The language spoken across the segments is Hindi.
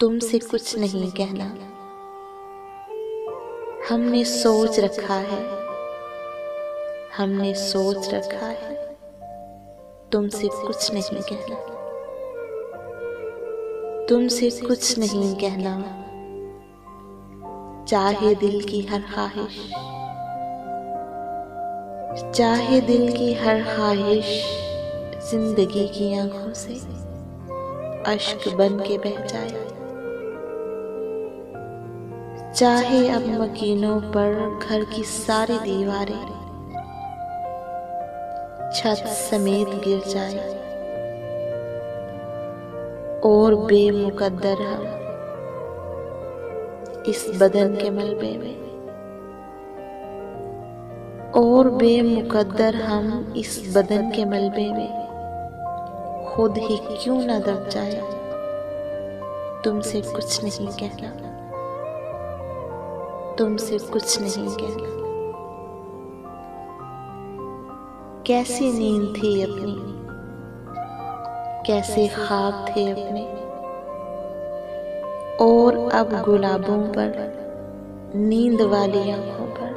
तुमसे कुछ नहीं कहना। हमने सोच रखा है, हमने सोच रखा है, तुमसे कुछ नहीं कहना। तुमसे कुछ नहीं कहना, चाहे दिल की हर ख्वाहिश, चाहे दिल की हर ख्वाहिश जिंदगी की आंखों से अश्क बन के बह जाए। चाहे अब मकीनों पर घर की सारी दीवारें छत समेत गिर जाए और बेमुकद्दर हम इस बदन के मलबे में, और बेमुकद्दर हम इस बदन के मलबे में खुद ही क्यों न दब जाए। तुमसे कुछ नहीं कहना, तुमसे कुछ नहीं कहना। कैसी नींद थी अपनी, कैसे ख्वाब थे अपने, और अब गुलाबों पर, नींद वाली आंखों पर,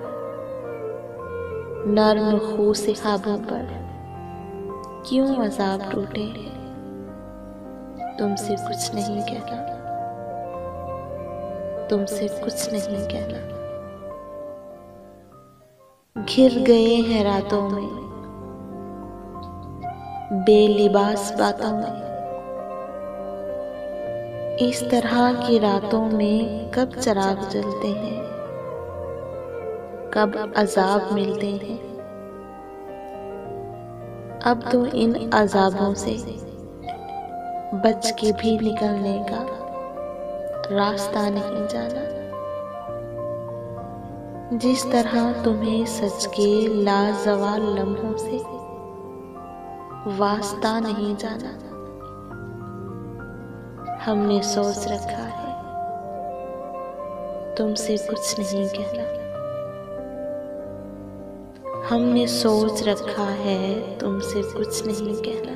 नर्म खू से ख्वाबों पर क्यों अज़ाब टूटे। तुमसे कुछ नहीं कहना, तुमसे कुछ नहीं कहना। घिर गए हैं रातों में, बेलिबास बातों में। इस तरह की रातों में कब चिराग जलते हैं, कब अजाब मिलते हैं। अब तो इन अजाबों से बच के भी निकलने का रास्ता नहीं जाना। जिस तरह तुम्हें सच के लाजवाल लम्हों से वास्ता नहीं जाना। हमने सोच रखा है, तुमसे कुछ नहीं कहना। हमने सोच रखा है, तुमसे कुछ नहीं कहना।